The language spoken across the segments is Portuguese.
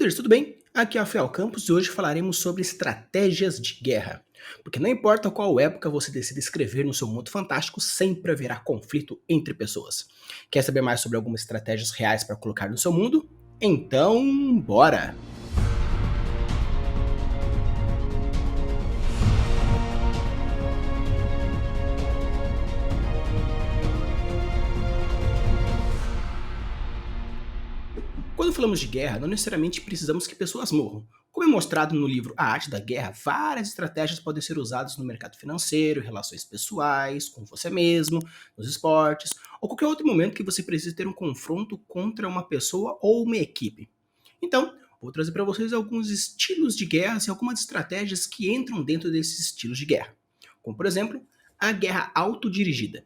Builders, tudo bem? Aqui é o Rafael Campos e hoje falaremos sobre estratégias de guerra. Porque não importa qual época você decida escrever no seu mundo fantástico, sempre haverá conflito entre pessoas. Quer saber mais sobre algumas estratégias reais para colocar no seu mundo? Então, bora! Quando falamos de guerra, não necessariamente precisamos que pessoas morram. Como é mostrado no livro A Arte da Guerra, várias estratégias podem ser usadas no mercado financeiro, relações pessoais, com você mesmo, nos esportes, ou qualquer outro momento que você precise ter um confronto contra uma pessoa ou uma equipe. Então, vou trazer para vocês alguns estilos de guerras e algumas estratégias que entram dentro desses estilos de guerra. Como, por exemplo, a guerra autodirigida.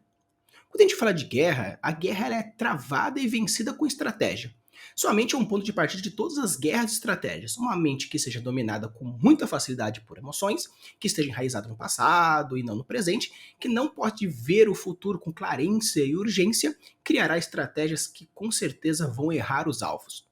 Quando a gente fala de guerra, a guerra ela é travada e vencida com estratégia. Sua mente é um ponto de partida de todas as guerras e estratégias. Uma mente que seja dominada com muita facilidade por emoções, que esteja enraizada no passado e não no presente, que não pode ver o futuro com clareza e urgência, criará estratégias que com certeza vão errar os alvos.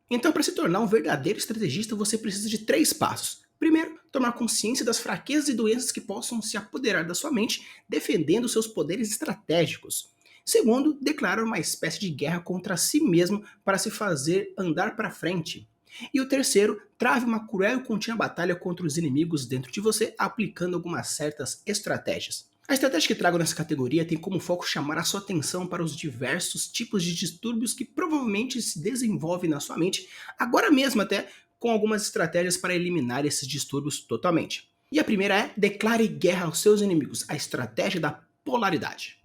Então, para se tornar um verdadeiro estrategista, você precisa de 3 passos. Primeiro, tomar consciência das fraquezas e doenças que possam se apoderar da sua mente, defendendo seus poderes estratégicos. Segundo, declarar uma espécie de guerra contra si mesmo para se fazer andar para frente. E o terceiro, trave uma cruel e contínua batalha contra os inimigos dentro de você, aplicando algumas certas estratégias. A estratégia que trago nessa categoria tem como foco chamar a sua atenção para os diversos tipos de distúrbios que provavelmente se desenvolvem na sua mente, agora mesmo até, com algumas estratégias para eliminar esses distúrbios totalmente. E a primeira é: declare guerra aos seus inimigos, a estratégia da polaridade.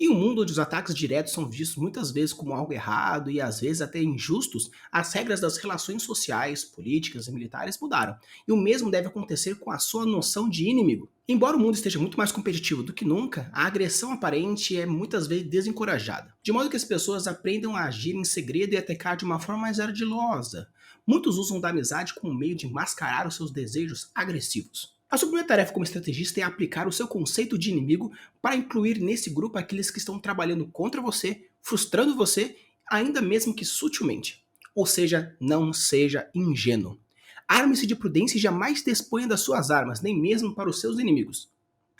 Em um mundo onde os ataques diretos são vistos muitas vezes como algo errado e às vezes até injustos, as regras das relações sociais, políticas e militares mudaram. E o mesmo deve acontecer com a sua noção de inimigo. Embora o mundo esteja muito mais competitivo do que nunca, a agressão aparente é muitas vezes desencorajada, de modo que as pessoas aprendam a agir em segredo e atacar de uma forma mais ardilosa. Muitos usam da amizade como meio de mascarar os seus desejos agressivos. A sua primeira tarefa como estrategista é aplicar o seu conceito de inimigo para incluir nesse grupo aqueles que estão trabalhando contra você, frustrando você, ainda mesmo que sutilmente. Ou seja, não seja ingênuo. Arme-se de prudência e jamais disponha das suas armas, nem mesmo para os seus inimigos.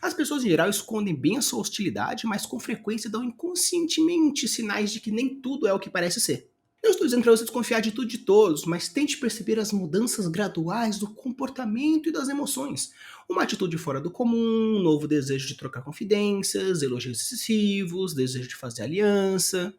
As pessoas em geral escondem bem a sua hostilidade, mas com frequência dão inconscientemente sinais de que nem tudo é o que parece ser. Não estou dizendo para você desconfiar de tudo e de todos, mas tente perceber as mudanças graduais do comportamento e das emoções. Uma atitude fora do comum, um novo desejo de trocar confidências, elogios excessivos, desejo de fazer aliança.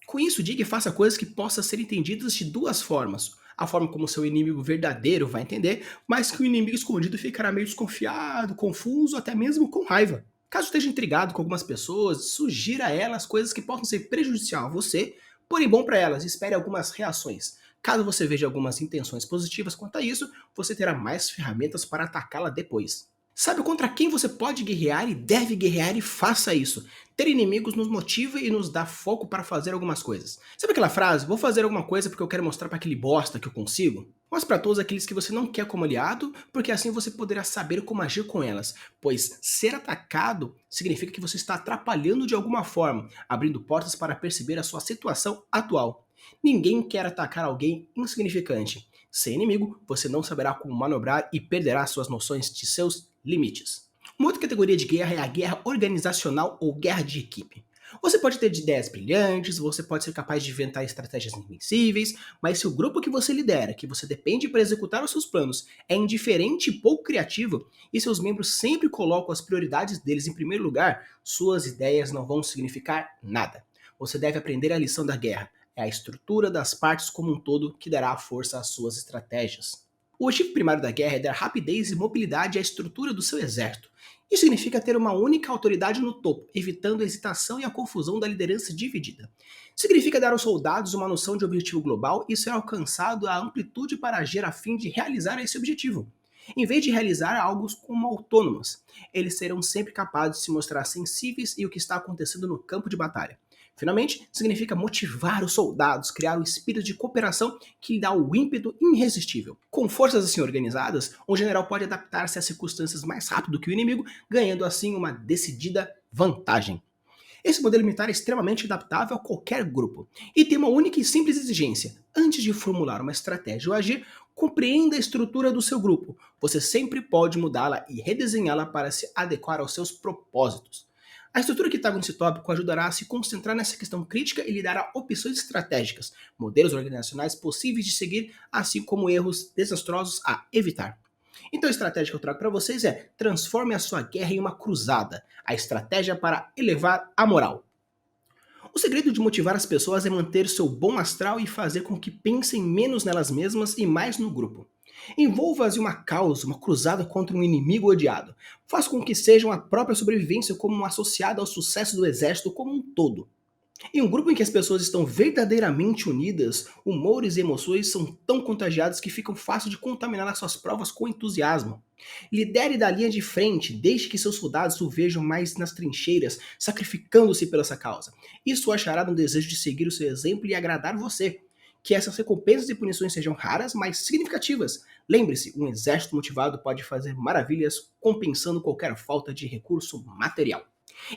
Com isso, diga e faça coisas que possam ser entendidas de duas formas. A forma como seu inimigo verdadeiro vai entender, mas que o inimigo escondido ficará meio desconfiado, confuso, até mesmo com raiva. Caso esteja intrigado com algumas pessoas, sugira a elas coisas que possam ser prejudicial a você, porém bom para elas, espere algumas reações. Caso você veja algumas intenções positivas quanto a isso, você terá mais ferramentas para atacá-la depois. Sabe contra quem você pode guerrear e deve guerrear e faça isso. Ter inimigos nos motiva e nos dá foco para fazer algumas coisas. Sabe aquela frase, vou fazer alguma coisa porque eu quero mostrar para aquele bosta que eu consigo? Mostre para todos aqueles que você não quer como aliado, porque assim você poderá saber como agir com elas. Pois ser atacado significa que você está atrapalhando de alguma forma, abrindo portas para perceber a sua situação atual. Ninguém quer atacar alguém insignificante. Sem inimigo, você não saberá como manobrar e perderá suas noções de seus limites. Uma outra categoria de guerra é a guerra organizacional ou guerra de equipe. Você pode ter ideias brilhantes, você pode ser capaz de inventar estratégias invencíveis, mas se o grupo que você lidera, que você depende para executar os seus planos, é indiferente e pouco criativo, e seus membros sempre colocam as prioridades deles em primeiro lugar, suas ideias não vão significar nada. Você deve aprender a lição da guerra. É a estrutura das partes como um todo que dará força às suas estratégias. O objetivo primário da guerra é dar rapidez e mobilidade à estrutura do seu exército. Isso significa ter uma única autoridade no topo, evitando a hesitação e a confusão da liderança dividida. Significa dar aos soldados uma noção de objetivo global e ser alcançado a amplitude para agir a fim de realizar esse objetivo. Em vez de realizar algo como autônomos, eles serão sempre capazes de se mostrar sensíveis e o que está acontecendo no campo de batalha. Finalmente, significa motivar os soldados, criar um espírito de cooperação que lhe dá o ímpeto irresistível. Com forças assim organizadas, um general pode adaptar-se às circunstâncias mais rápido que o inimigo, ganhando assim uma decidida vantagem. Esse modelo militar é extremamente adaptável a qualquer grupo e tem uma única e simples exigência. Antes de formular uma estratégia ou agir, compreenda a estrutura do seu grupo. Você sempre pode mudá-la e redesenhá-la para se adequar aos seus propósitos. A estrutura que trago nesse tópico ajudará a se concentrar nessa questão crítica e lhe dará opções estratégicas, modelos organizacionais possíveis de seguir, assim como erros desastrosos a evitar. Então a estratégia que eu trago para vocês é: transforme a sua guerra em uma cruzada, a estratégia para elevar a moral. O segredo de motivar as pessoas é manter seu bom astral e fazer com que pensem menos nelas mesmas e mais no grupo. Envolva-as em uma causa, uma cruzada contra um inimigo odiado. Faça com que sejam a própria sobrevivência como associada ao sucesso do exército como um todo. Em um grupo em que as pessoas estão verdadeiramente unidas, humores e emoções são tão contagiados que ficam fácil de contaminar as suas provas com entusiasmo. Lidere da linha de frente, deixe que seus soldados o vejam mais nas trincheiras, sacrificando-se pela essa causa. Isso achará no desejo de seguir o seu exemplo e agradar você. Que essas recompensas e punições sejam raras, mas significativas. Lembre-se, um exército motivado pode fazer maravilhas, compensando qualquer falta de recurso material.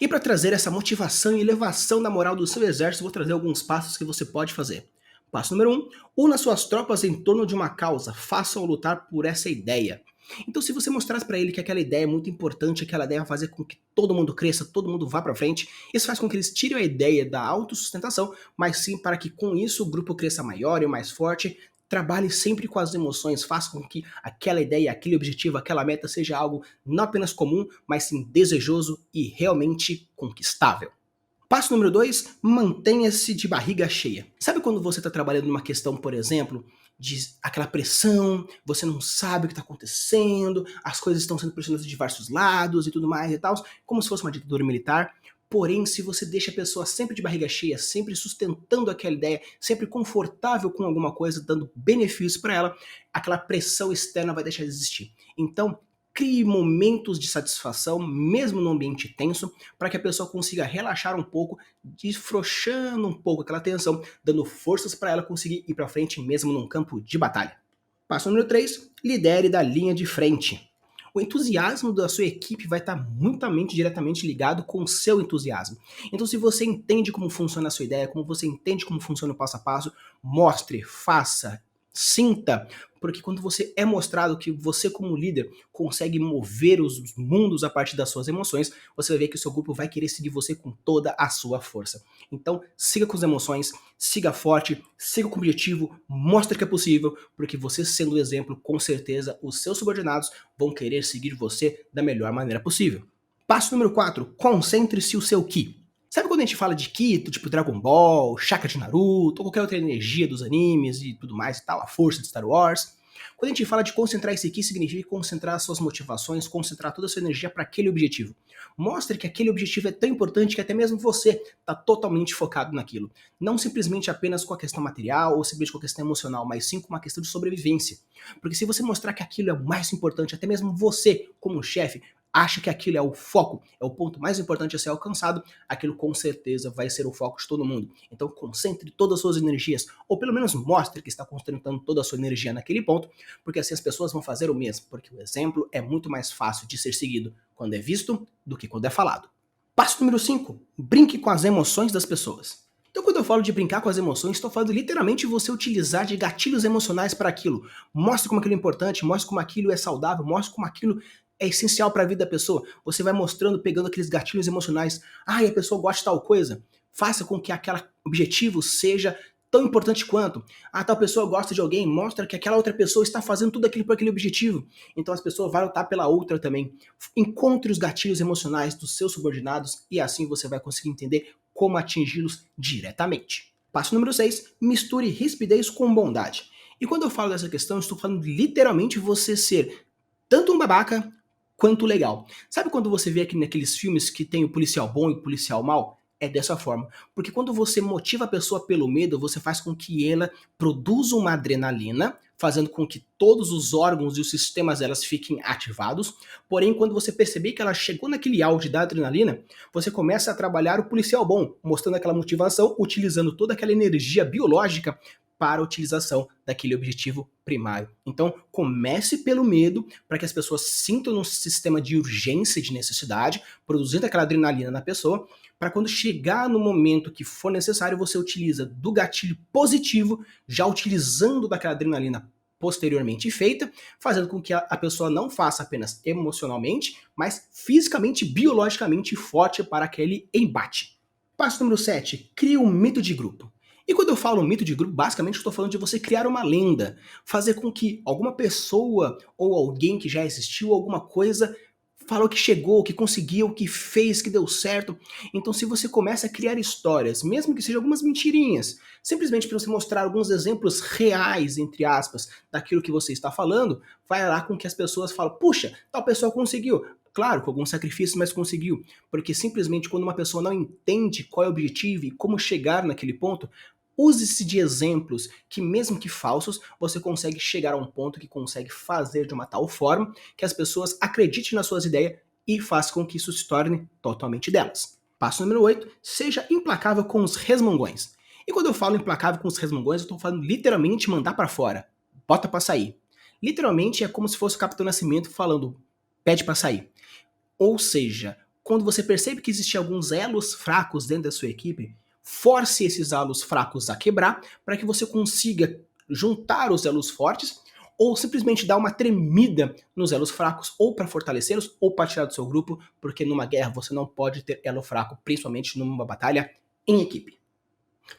E para trazer essa motivação e elevação da moral do seu exército, vou trazer alguns passos que você pode fazer. Passo número 1. Una suas tropas em torno de uma causa, façam-o lutar por essa ideia. Então, se você mostrasse para ele que aquela ideia é muito importante, aquela ideia vai fazer com que todo mundo cresça, todo mundo vá para frente, isso faz com que eles tirem a ideia da autossustentação, mas sim para que com isso o grupo cresça maior e mais forte. Trabalhe sempre com as emoções, faça com que aquela ideia, aquele objetivo, aquela meta seja algo não apenas comum, mas sim desejoso e realmente conquistável. Passo número 2, mantenha-se de barriga cheia. Sabe quando você está trabalhando numa questão, por exemplo, de aquela pressão, você não sabe o que está acontecendo, as coisas estão sendo pressionadas de diversos lados e tudo mais e tal, como se fosse uma ditadura militar. Porém, se você deixa a pessoa sempre de barriga cheia, sempre sustentando aquela ideia, sempre confortável com alguma coisa, dando benefícios para ela, aquela pressão externa vai deixar de existir. Então, crie momentos de satisfação, mesmo no ambiente tenso, para que a pessoa consiga relaxar um pouco, desfrouxando um pouco aquela tensão, dando forças para ela conseguir ir para frente mesmo num campo de batalha. Passo número 3, lidere da linha de frente. O entusiasmo da sua equipe vai estar muito diretamente ligado com o seu entusiasmo. Então, se você entende como funciona a sua ideia, como você entende como funciona o passo a passo, mostre, faça, sinta, porque quando você é mostrado que você como líder consegue mover os mundos a partir das suas emoções, você vai ver que o seu grupo vai querer seguir você com toda a sua força. Então, siga com as emoções, siga forte, siga com o objetivo, mostre que é possível, porque você sendo o exemplo, com certeza os seus subordinados vão querer seguir você da melhor maneira possível. Passo número 4, concentre-se o seu Ki. Sabe quando a gente fala de Ki, tipo Dragon Ball, chakra de Naruto, ou qualquer outra energia dos animes e tudo mais e tal, a força de Star Wars? Quando a gente fala de concentrar esse Ki, significa concentrar as suas motivações, concentrar toda a sua energia para aquele objetivo. Mostre que aquele objetivo é tão importante que até mesmo você está totalmente focado naquilo. Não simplesmente apenas com a questão material ou simplesmente com a questão emocional, mas sim com uma questão de sobrevivência. Porque se você mostrar que aquilo é o mais importante, até mesmo você, como chefe, acha que aquilo é o foco, é o ponto mais importante a ser alcançado, aquilo com certeza vai ser o foco de todo mundo. Então concentre todas as suas energias, ou pelo menos mostre que está concentrando toda a sua energia naquele ponto, porque assim as pessoas vão fazer o mesmo, porque o exemplo é muito mais fácil de ser seguido quando é visto do que quando é falado. Passo número 5, brinque com as emoções das pessoas. Então quando eu falo de brincar com as emoções, estou falando literalmente você utilizar de gatilhos emocionais para aquilo. Mostre como aquilo é importante, mostre como aquilo é saudável, mostre como aquilo é essencial para a vida da pessoa. Você vai mostrando, pegando aqueles gatilhos emocionais. Ah, e a pessoa gosta de tal coisa. Faça com que aquele objetivo seja tão importante quanto. Ah, tal pessoa gosta de alguém. Mostra que aquela outra pessoa está fazendo tudo aquilo por aquele objetivo. Então as pessoas vão lutar pela outra também. Encontre os gatilhos emocionais dos seus subordinados e assim você vai conseguir entender como atingi-los diretamente. Passo número 6. Misture rispidez com bondade. E quando eu falo dessa questão, eu estou falando literalmente você ser tanto um babaca quanto legal. Sabe quando você vê aqui naqueles filmes que tem o policial bom e o policial mau? É dessa forma. Porque quando você motiva a pessoa pelo medo, você faz com que ela produza uma adrenalina, fazendo com que todos os órgãos e os sistemas delas fiquem ativados. Porém, quando você perceber que ela chegou naquele auge da adrenalina, você começa a trabalhar o policial bom, mostrando aquela motivação, utilizando toda aquela energia biológica para a utilização daquele objetivo primário. Então, comece pelo medo, para que as pessoas sintam um sistema de urgência e de necessidade, produzindo aquela adrenalina na pessoa, para quando chegar no momento que for necessário, você utiliza do gatilho positivo, já utilizando daquela adrenalina posteriormente feita, fazendo com que a pessoa não faça apenas emocionalmente, mas fisicamente, biologicamente forte para aquele embate. Passo número 7, crie um mito de grupo. E quando eu falo mito de grupo, basicamente estou falando de você criar uma lenda, fazer com que alguma pessoa ou alguém que já existiu, alguma coisa, falou que chegou, que conseguiu, que fez, que deu certo. Então se você começa a criar histórias, mesmo que sejam algumas mentirinhas, simplesmente para você mostrar alguns exemplos reais, entre aspas, daquilo que você está falando, vai lá com que as pessoas falam, puxa, tal pessoa conseguiu. Claro, com algum sacrifício, mas conseguiu. Porque simplesmente quando uma pessoa não entende qual é o objetivo e como chegar naquele ponto, use-se de exemplos que, mesmo que falsos, você consegue chegar a um ponto que consegue fazer de uma tal forma que as pessoas acreditem nas suas ideias e faça com que isso se torne totalmente delas. Passo número 8, seja implacável com os resmungões. E quando eu falo implacável com os resmungões, eu estou falando literalmente mandar para fora. Bota para sair. Literalmente é como se fosse o Capitão Nascimento falando, pede para sair. Ou seja, quando você percebe que existem alguns elos fracos dentro da sua equipe, force esses elos fracos a quebrar para que você consiga juntar os elos fortes ou simplesmente dar uma tremida nos elos fracos ou para fortalecê-los ou para tirar do seu grupo, porque numa guerra você não pode ter elo fraco, principalmente numa batalha em equipe.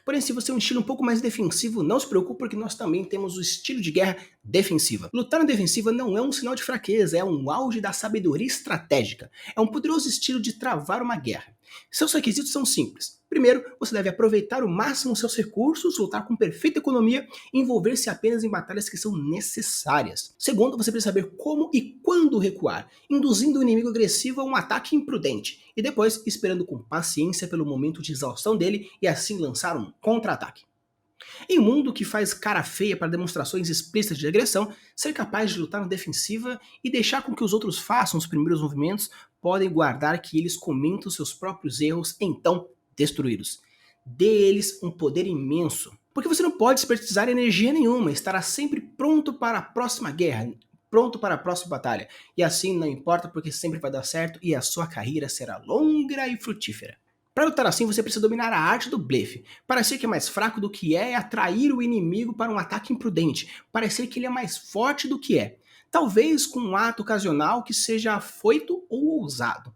Porém, se você é um estilo um pouco mais defensivo, não se preocupe porque nós também temos o estilo de guerra defensiva. Lutar na defensiva não é um sinal de fraqueza, é um auge da sabedoria estratégica. É um poderoso estilo de travar uma guerra. Seus requisitos são simples. Primeiro, você deve aproveitar ao máximo os seus recursos, lutar com perfeita economia e envolver-se apenas em batalhas que são necessárias. Segundo, você precisa saber como e quando recuar, induzindo o inimigo agressivo a um ataque imprudente, e depois esperando com paciência pelo momento de exaustão dele e assim lançar um contra-ataque. Em um mundo que faz cara feia para demonstrações explícitas de agressão, ser capaz de lutar na defensiva e deixar com que os outros façam os primeiros movimentos podem guardar que eles comentem seus próprios erros, então destruí-los. Dê eles um poder imenso. Porque você não pode desperdiçar energia nenhuma, estará sempre pronto para a próxima guerra, pronto para a próxima batalha. E assim não importa porque sempre vai dar certo e a sua carreira será longa e frutífera. Para lutar assim, você precisa dominar a arte do blefe. Parecer que é mais fraco do que é atrair o inimigo para um ataque imprudente. Parecer que ele é mais forte do que é. Talvez com um ato ocasional que seja afoito ou ousado.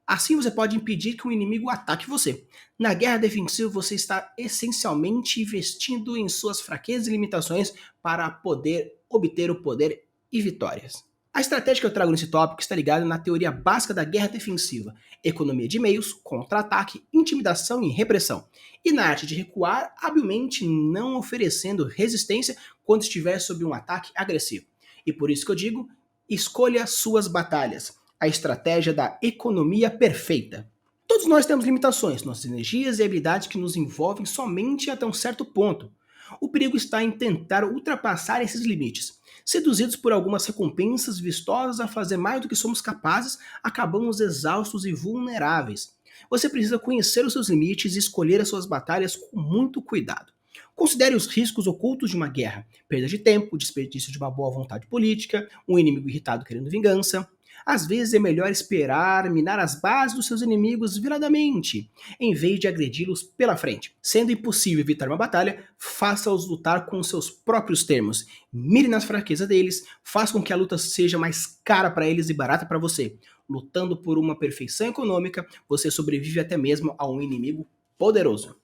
Assim você pode impedir que o inimigo ataque você. Na guerra defensiva você está essencialmente investindo em suas fraquezas e limitações para poder obter o poder e vitórias. A estratégia que eu trago nesse tópico está ligada na teoria básica da guerra defensiva, economia de meios, contra-ataque, intimidação e repressão, e na arte de recuar habilmente não oferecendo resistência quando estiver sob um ataque agressivo. E por isso que eu digo, escolha suas batalhas, a estratégia da economia perfeita. Todos nós temos limitações, nossas energias e habilidades que nos envolvem somente até um certo ponto. O perigo está em tentar ultrapassar esses limites. Seduzidos por algumas recompensas vistosas a fazer mais do que somos capazes, acabamos exaustos e vulneráveis. Você precisa conhecer os seus limites e escolher as suas batalhas com muito cuidado. Considere os riscos ocultos de uma guerra: perda de tempo, desperdício de uma boa vontade política, um inimigo irritado querendo vingança. Às vezes é melhor esperar minar as bases dos seus inimigos viradamente, em vez de agredi-los pela frente. Sendo impossível evitar uma batalha, faça-os lutar com seus próprios termos. Mire nas fraquezas deles, faça com que a luta seja mais cara para eles e barata para você. Lutando por uma perfeição econômica, você sobrevive até mesmo a um inimigo poderoso.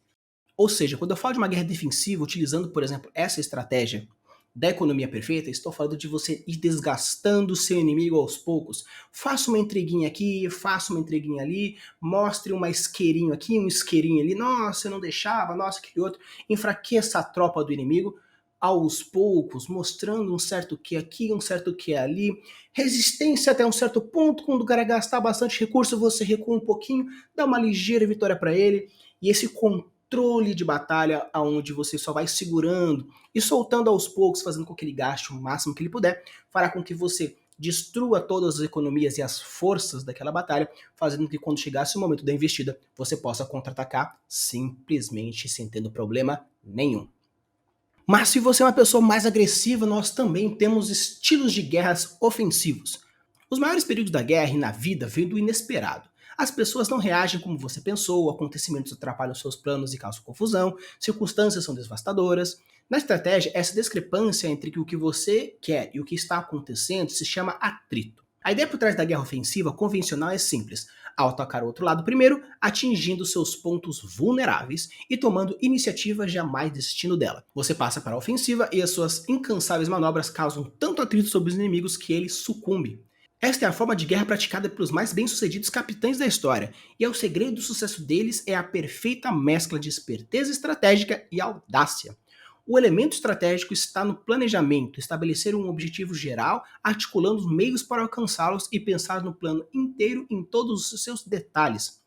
Ou seja, quando eu falo de uma guerra defensiva, utilizando, por exemplo, essa estratégia da economia perfeita, estou falando de você ir desgastando o seu inimigo aos poucos. Faça uma entreguinha aqui, faça uma entreguinha ali, mostre um isqueirinho aqui, um isqueirinho ali, nossa, eu não deixava, nossa, aquele outro. Enfraqueça a tropa do inimigo aos poucos, mostrando um certo que aqui, um certo que ali. Resistência até um certo ponto, quando o cara gastar bastante recurso, você recua um pouquinho, dá uma ligeira vitória para ele. E esse controle de batalha aonde você só vai segurando e soltando aos poucos, fazendo com que ele gaste o máximo que ele puder, fará com que você destrua todas as economias e as forças daquela batalha, fazendo com que quando chegasse o momento da investida, você possa contra-atacar simplesmente sem tendo problema nenhum. Mas se você é uma pessoa mais agressiva, nós também temos estilos de guerras ofensivos. Os maiores perigos da guerra e na vida vêm do inesperado. As pessoas não reagem como você pensou, acontecimentos atrapalham seus planos e causam confusão, circunstâncias são devastadoras. Na estratégia, essa discrepância entre o que você quer e o que está acontecendo se chama atrito. A ideia por trás da guerra ofensiva convencional é simples: ao atacar o outro lado primeiro, atingindo seus pontos vulneráveis e tomando iniciativa jamais destino dela. Você passa para a ofensiva e as suas incansáveis manobras causam tanto atrito sobre os inimigos que ele sucumbe. Esta é a forma de guerra praticada pelos mais bem-sucedidos capitães da história, e o segredo do sucesso deles é a perfeita mescla de esperteza estratégica e audácia. O elemento estratégico está no planejamento, estabelecer um objetivo geral, articulando os meios para alcançá-los e pensar no plano inteiro em todos os seus detalhes.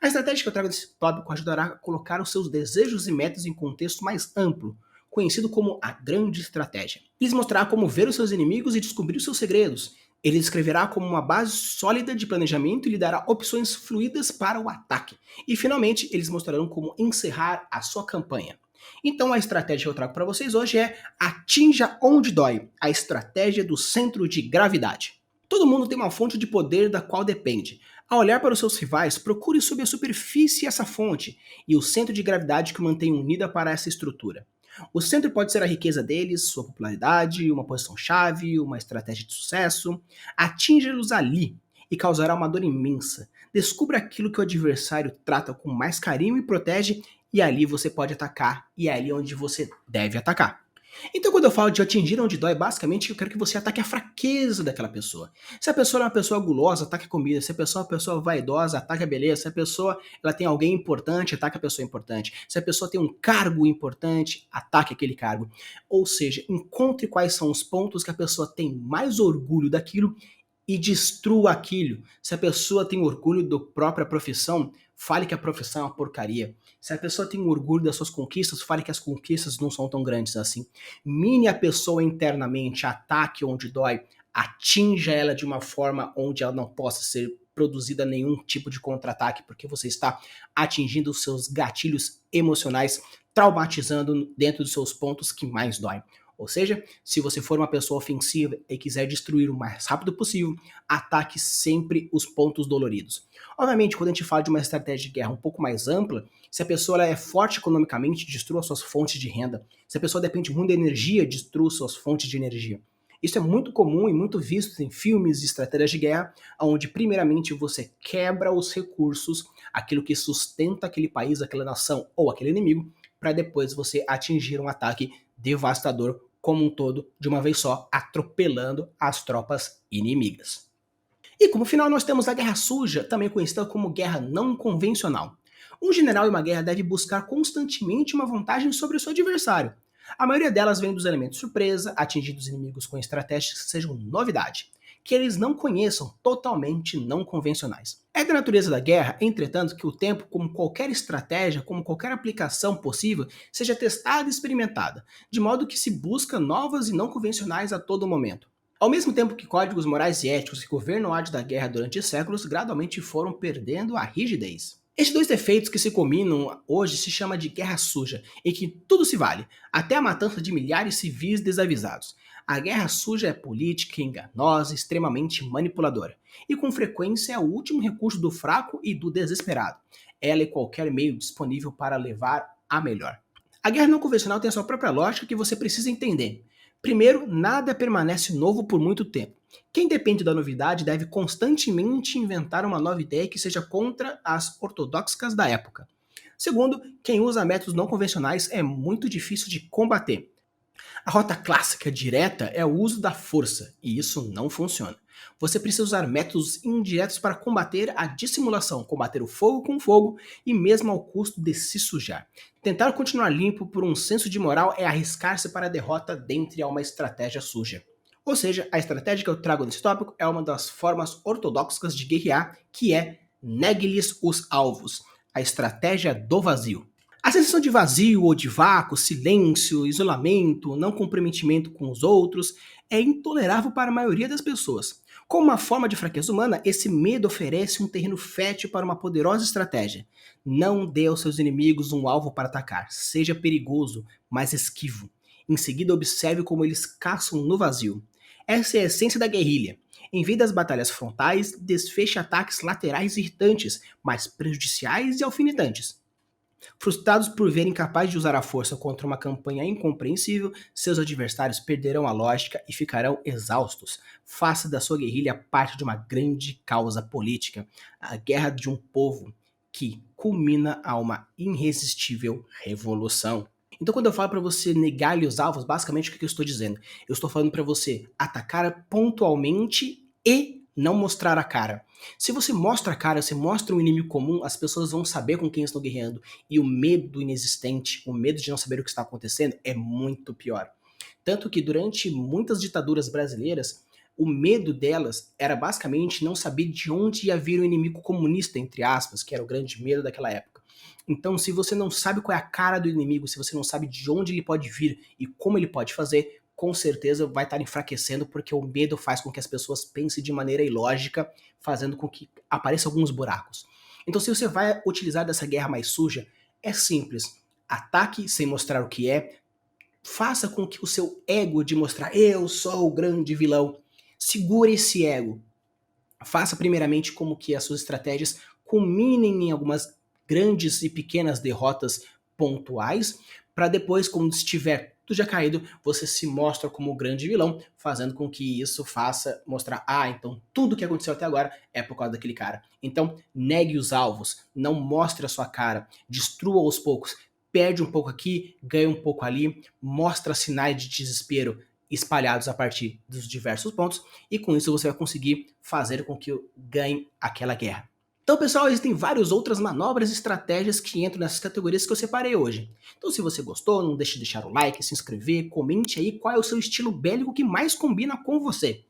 A estratégia que eu trago nesse tópico ajudará a colocar os seus desejos e metas em contexto mais amplo, conhecido como a grande estratégia. Lhes mostrará como ver os seus inimigos e descobrir os seus segredos. Ele descreverá como uma base sólida de planejamento e lhe dará opções fluídas para o ataque. E finalmente, eles mostrarão como encerrar a sua campanha. Então a estratégia que eu trago para vocês hoje é atinja onde dói, a estratégia do centro de gravidade. Todo mundo tem uma fonte de poder da qual depende. Ao olhar para os seus rivais, procure sob a superfície essa fonte e o centro de gravidade que o mantém unida para essa estrutura. O centro pode ser a riqueza deles, sua popularidade, uma posição-chave, uma estratégia de sucesso. Atinja-los ali e causará uma dor imensa. Descubra aquilo que o adversário trata com mais carinho e protege, e ali você pode atacar, e é ali onde você deve atacar. Então, quando eu falo de atingir onde dói, basicamente eu quero que você ataque a fraqueza daquela pessoa. Se a pessoa é uma pessoa gulosa, ataque a comida. Se a pessoa é uma pessoa vaidosa, ataque a beleza. Se a pessoa ela tem alguém importante, ataque a pessoa importante. Se a pessoa tem um cargo importante, ataque aquele cargo. Ou seja, encontre quais são os pontos que a pessoa tem mais orgulho daquilo e destrua aquilo. Se a pessoa tem orgulho da própria profissão, fale que a profissão é uma porcaria. Se a pessoa tem orgulho das suas conquistas, fale que as conquistas não são tão grandes assim. Mine a pessoa internamente, ataque onde dói, atinja ela de uma forma onde ela não possa ser produzida nenhum tipo de contra-ataque, porque você está atingindo os seus gatilhos emocionais, traumatizando dentro dos seus pontos que mais doem. Ou seja, se você for uma pessoa ofensiva e quiser destruir o mais rápido possível, ataque sempre os pontos doloridos. Obviamente, quando a gente fala de uma estratégia de guerra um pouco mais ampla, se a pessoa é forte economicamente, destrua suas fontes de renda. Se a pessoa depende muito da energia, destrua suas fontes de energia. Isso é muito comum e muito visto em filmes de estratégias de guerra, onde primeiramente você quebra os recursos, aquilo que sustenta aquele país, aquela nação ou aquele inimigo, para depois você atingir um ataque devastador como um todo, de uma vez só, atropelando as tropas inimigas. E como final nós temos a Guerra Suja, também conhecida como Guerra Não Convencional. Um general em uma guerra deve buscar constantemente uma vantagem sobre o seu adversário. A maioria delas vem dos elementos surpresa, atingindo os inimigos com estratégias que sejam novidade, que eles não conheçam, totalmente não convencionais. É da natureza da guerra, entretanto, que o tempo, como qualquer estratégia, como qualquer aplicação possível, seja testada e experimentada, de modo que se busca novas e não convencionais a todo momento. Ao mesmo tempo que códigos morais e éticos que governam a arte da guerra durante séculos gradualmente foram perdendo a rigidez. Estes dois defeitos que se combinam hoje se chama de guerra suja, em que tudo se vale, até a matança de milhares de civis desavisados. A guerra suja é política, enganosa, extremamente manipuladora, e com frequência é o último recurso do fraco e do desesperado. Ela é qualquer meio disponível para levar a melhor. A guerra não convencional tem a sua própria lógica que você precisa entender. Primeiro, nada permanece novo por muito tempo. Quem depende da novidade deve constantemente inventar uma nova ideia que seja contra as ortodoxas da época. Segundo, quem usa métodos não convencionais é muito difícil de combater. A rota clássica direta é o uso da força, e isso não funciona. Você precisa usar métodos indiretos para combater a dissimulação, combater o fogo com fogo e mesmo ao custo de se sujar. Tentar continuar limpo por um senso de moral é arriscar-se para a derrota dentre a uma estratégia suja. Ou seja, a estratégia que eu trago nesse tópico é uma das formas ortodoxas de guerrear, que é negue-lhes os alvos, a estratégia do vazio. A sensação de vazio ou de vácuo, silêncio, isolamento, não comprometimento com os outros é intolerável para a maioria das pessoas. Como uma forma de fraqueza humana, esse medo oferece um terreno fértil para uma poderosa estratégia. Não dê aos seus inimigos um alvo para atacar. Seja perigoso, mas esquivo. Em seguida, observe como eles caçam no vazio. Essa é a essência da guerrilha. Em vez das batalhas frontais, desfeche ataques laterais irritantes, mas prejudiciais e alfinetantes. Frustrados por verem capaz de usar a força contra uma campanha incompreensível, seus adversários perderão a lógica e ficarão exaustos. Faça da sua guerrilha parte de uma grande causa política, a guerra de um povo que culmina a uma irresistível revolução. Então, quando eu falo para você negar-lhe os alvos, basicamente o que eu estou dizendo? Eu estou falando para você atacar pontualmente e não mostrar a cara. Se você mostra a cara, você mostra um inimigo comum, as pessoas vão saber com quem estão guerreando. E o medo inexistente, o medo de não saber o que está acontecendo, é muito pior. Tanto que durante muitas ditaduras brasileiras, o medo delas era basicamente não saber de onde ia vir o inimigo comunista, entre aspas, que era o grande medo daquela época. Então, se você não sabe qual é a cara do inimigo, se você não sabe de onde ele pode vir e como ele pode fazer, com certeza vai estar enfraquecendo, porque o medo faz com que as pessoas pensem de maneira ilógica, fazendo com que apareçam alguns buracos. Então, se você vai utilizar dessa guerra mais suja, é simples. Ataque sem mostrar o que é, faça com que o seu ego de mostrar eu sou o grande vilão, segure esse ego. Faça primeiramente como que as suas estratégias culminem em algumas grandes e pequenas derrotas pontuais, para depois, quando estiver tudo já caído, você se mostra como o grande vilão, fazendo com que isso faça mostrar, então tudo que aconteceu até agora é por causa daquele cara. Então, negue os alvos, não mostre a sua cara, destrua aos poucos, perde um pouco aqui, ganha um pouco ali, mostra sinais de desespero espalhados a partir dos diversos pontos, e com isso você vai conseguir fazer com que ganhe aquela guerra. Então, pessoal, existem várias outras manobras e estratégias que entram nessas categorias que eu separei hoje. Então, se você gostou, não deixe de deixar o like, se inscrever, comente aí qual é o seu estilo bélico que mais combina com você.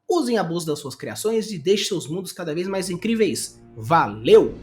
Usem a abuso das suas criações e deixe seus mundos cada vez mais incríveis. Valeu!